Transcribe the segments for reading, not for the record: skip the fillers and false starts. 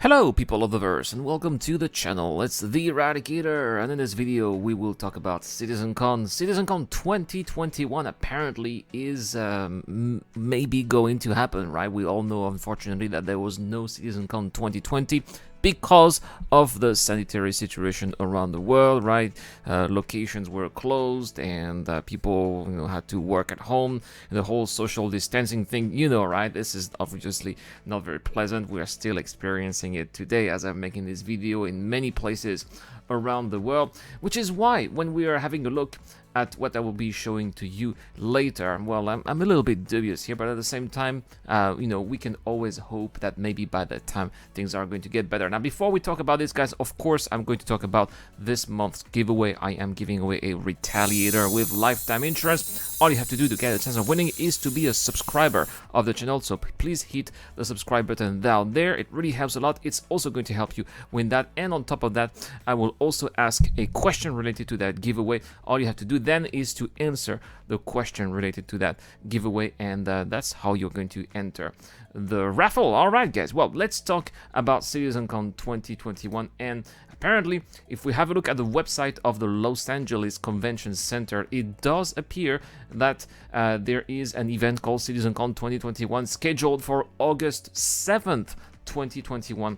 Hello people of the verse and welcome to the channel. It's the Eradicator, and in this video we will talk about CitizenCon. CitizenCon 2021 apparently is maybe going to happen, right? We all know unfortunately that there was no CitizenCon 2020 because of the sanitary situation around the world, right? Locations were closed and people had to work at home. The whole social distancing thing, right? This is obviously not very pleasant. We are still experiencing it today as I'm making this video in many places around the world, which is why when we are having a look at what I will be showing to you later, well, I'm a little bit dubious here, but at the same time, we can always hope that maybe by that time things are going to get better. Now, before we talk about this, guys, of course, I'm going to talk about this month's giveaway. I am giving away a Retaliator with lifetime insurance. All you have to do to get a chance of winning is to be a subscriber of the channel, so please hit the subscribe button down there. It really helps a lot. It's also going to help you win that, and on top of that, I will also ask a question related to that giveaway. All you have to do then is to answer the question related to that giveaway, and that's how you're going to enter the raffle. All right, guys, well, let's talk about CitizenCon 2021. And apparently, if we have a look at the website of the Los Angeles Convention Center, it does appear that there is an event called CitizenCon 2021 scheduled for August 7th, 2021.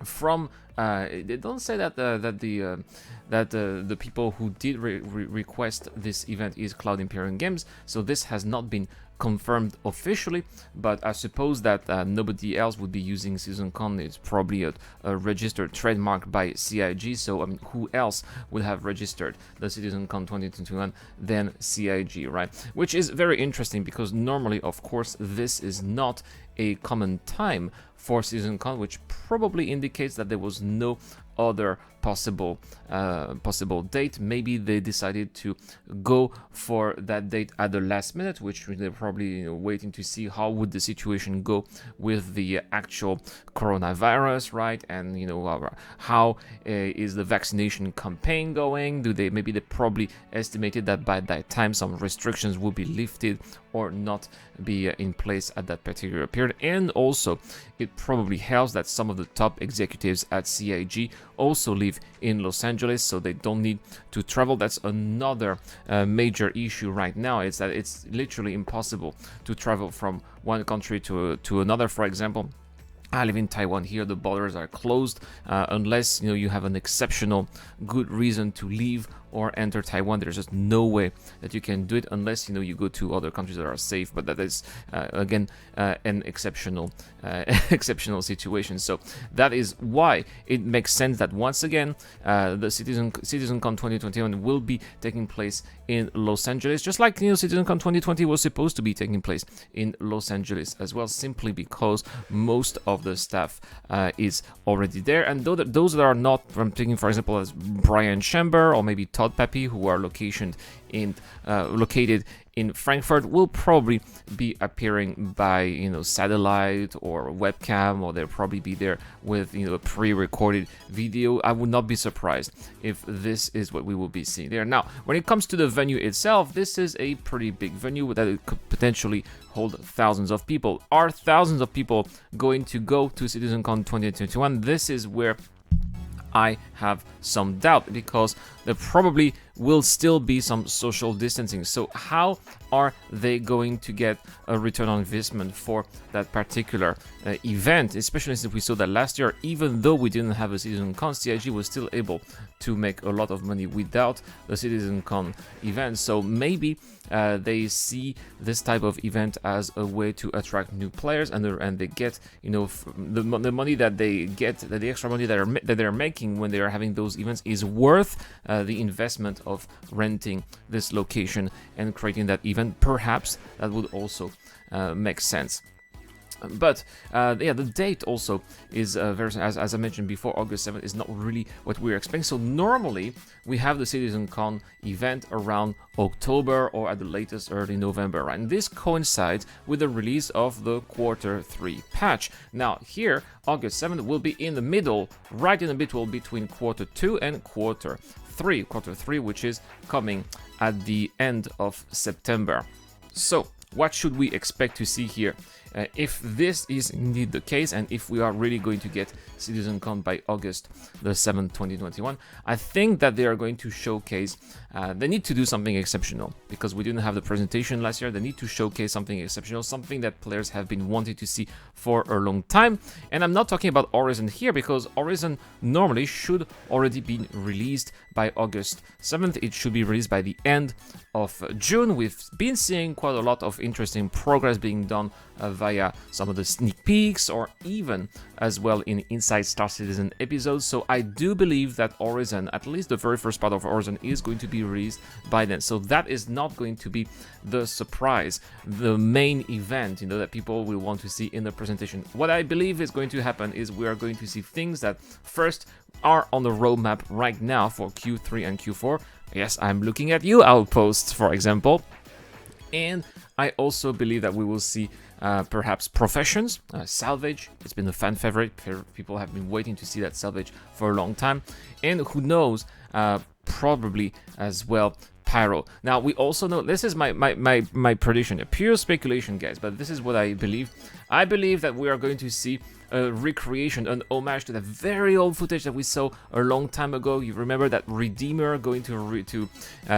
From they don't say that the people who did request this event is Cloud Imperium Games, so this has not been confirmed officially, but I suppose that nobody else would be using CitizenCon. It's probably a registered trademark by CIG, so I mean, who else would have registered the CitizenCon 2021 than CIG, right? Which is very interesting because normally, of course, this is not a common time for CitizenCon, which probably indicates that there was no other possible date. Maybe they decided to go for that date at the last minute, which they're probably waiting to see how would the situation go with the actual coronavirus, right? And how is the vaccination campaign going? Maybe they probably estimated that by that time some restrictions will be lifted or not be in place at that particular period. And also it probably helps that some of the top executives at CIG also live in Los Angeles, so they don't need to travel. That's another major issue right now, is that it's literally impossible to travel from one country to another. For example, I live in Taiwan. Here the borders are closed unless you have an exceptional good reason to leave or enter Taiwan. There's just no way that you can do it unless you go to other countries that are safe, but that is again an exceptional situation. So that is why it makes sense that once again the CitizenCon 2021 will be taking place in Los Angeles, just like CitizenCon 2020 was supposed to be taking place in Los Angeles as well, simply because most of the staff is already there. And those that are not, from taking for example as Brian Chamber or maybe Todd Pappy, who are located in Frankfurt, will probably be appearing by satellite or webcam, or they'll probably be there with a pre-recorded video. I would not be surprised if this is what we will be seeing there. Now, when it comes to the venue itself, this is a pretty big venue that it could potentially hold thousands of people. Are thousands of people going to go to CitizenCon 2021? This is where I have some doubt, because there probably will still be some social distancing. So how are they going to get a return on investment for that particular event, especially since we saw that last year, even though we didn't have a CitizenCon, CIG was still able to make a lot of money without the CitizenCon event. So maybe they see this type of event as a way to attract new players, and they get the money that they get, the extra money that they're making when they are having those events is worth the investment of renting this location and creating that event. Perhaps that would also make sense. But the date also is as I mentioned before, August 7th is not really what we're expecting. So normally we have the CitizenCon event around October or at the latest early November, right? And this coincides with the release of the Quarter 3 patch. Now here, August 7th will be in the middle, right in the middle between Quarter 2 and Quarter 3. Quarter 3, which is coming at the end of September. So what should we expect to see here if this is indeed the case, and if we are really going to get CitizenCon by August the 7th, 2021, I think that they are going to showcase, they need to do something exceptional, because we didn't have the presentation last year. They need to showcase something exceptional, something that players have been wanting to see for a long time. And I'm not talking about Horizon here, because Horizon normally should already be released by August 7th. It should be released by the end of June. We've been seeing quite a lot of interesting progress being done via some of the sneak peeks, or even as well in Inside Star Citizen episodes. So I do believe that Horizon, at least the very first part of Horizon, is going to be released by then. So that is not going to be the surprise, the main event, that people will want to see in the presentation. What I believe is going to happen is we are going to see things that first are on the roadmap right now for Q3 and Q4. Yes, I'm looking at you, Outposts, for example. And I also believe that we will see perhaps professions, salvage. It's been a fan favorite. People have been waiting to see that salvage for a long time. And who knows, probably as well, pyro. Now, we also know, this is my prediction, a pure speculation, guys, but this is what I believe. I believe that we are going to see a recreation, an homage to the very old footage that we saw a long time ago. You remember that Redeemer going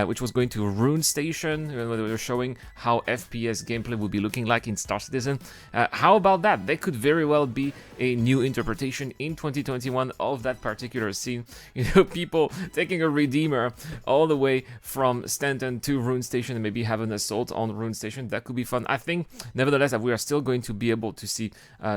which was going to Rune Station, when they were showing how FPS gameplay would be looking like in Star Citizen. How about that? There could very well be a new interpretation in 2021 of that particular scene. People taking a Redeemer all the way from Stanton to Rune Station and maybe have an assault on Rune Station. That could be fun. I think, nevertheless, that we are still going to be able to see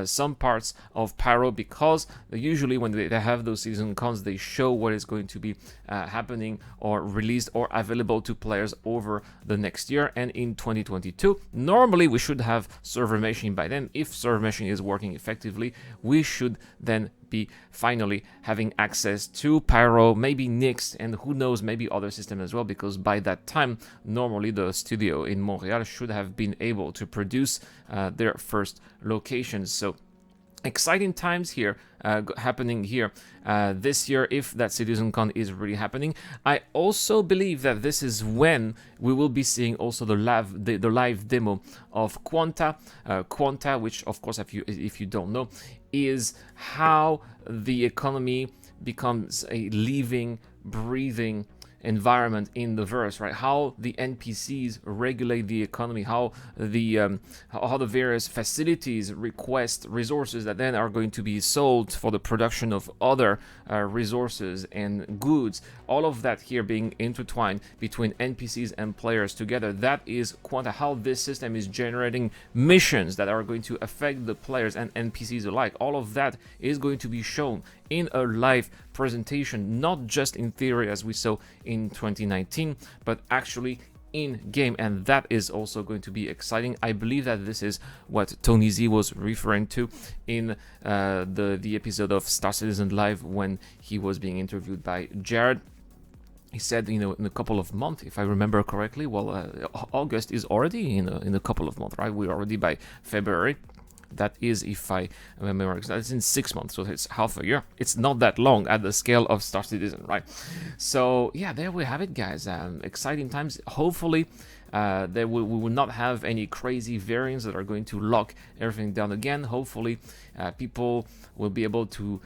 some parts of pyro, because usually when they have those season cons, they show what is going to be happening or released or available to players over the next year. And in 2022, normally we should have server meshing by then. If server meshing is working effectively, we should then be finally having access to pyro, maybe Nyx, and who knows, maybe other systems as well, because by that time normally the studio in Montreal should have been able to produce their first locations. So exciting times here happening here this year, if that CitizenCon is really happening. I also believe that this is when we will be seeing also the live demo of Quanta. Quanta, which of course, if you don't know, is how the economy becomes a living, breathing environment in the verse, right? How the NPCs regulate the economy, how the various facilities request resources that then are going to be sold for the production of other resources and goods. All of that here being intertwined between NPCs and players together. That is Quanta, how this system is generating missions that are going to affect the players and NPCs alike. All of that is going to be shown in a live presentation, not just in theory as we saw in 2019, but actually in game, and that is also going to be exciting. I believe that this is what Tony Z was referring to in the episode of Star Citizen Live when he was being interviewed by Jared. He said, in a couple of months, if I remember correctly. Well, August is already in a couple of months, right? We're already by February. That is, if I remember, that's in 6 months, so it's half a year. It's not that long at the scale of Star Citizen, right? So yeah, there we have it, guys. Exciting times. Hopefully we will not have any crazy variants that are going to lock everything down again. Hopefully people will be able to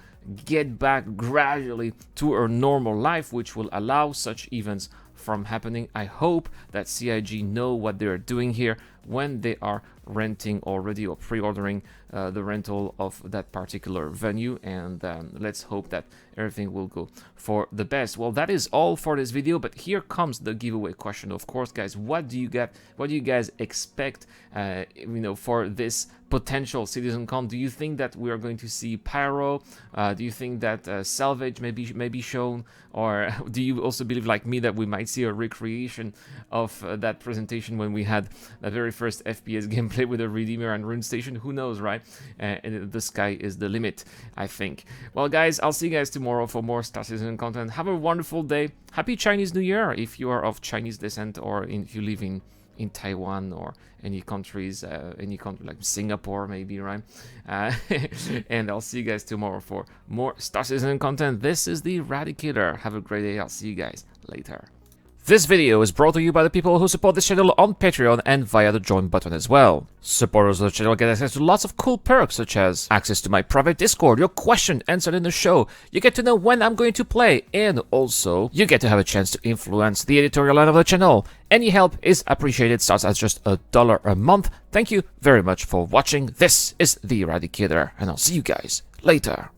get back gradually to a normal life, which will allow such events from happening. I hope that CIG know what they're doing here when they are renting already or pre-ordering the rental of that particular venue, and let's hope that everything will go for the best. Well, that is all for this video, but here comes the giveaway question. Of course, guys, what do you guys expect for this potential CitizenCon? Do you think that we are going to see pyro? Do you think that salvage may be shown, or do you also believe, like me, that we might see a recreation of that presentation when we had the very first FPS gameplay with a Redeemer and Rune Station? Who knows, right? And the sky is the limit, I think. Well, guys, I'll see you guys tomorrow for more Star Citizen content. Have a wonderful day. Happy Chinese New Year if you are of Chinese descent, or if you live in Taiwan or any countries, any country like Singapore maybe, right? And I'll see you guys tomorrow for more Star Citizen content. This is the Eradicator. Have a great day. I'll see you guys later. This video is brought to you by the people who support this channel on Patreon and via the join button as well. Supporters of the channel get access to lots of cool perks such as access to my private Discord, your question answered in the show, you get to know when I'm going to play, and also you get to have a chance to influence the editorial line of the channel. Any help is appreciated, starts at just $1 a month. Thank you very much for watching. This is The Eradicator, and I'll see you guys later.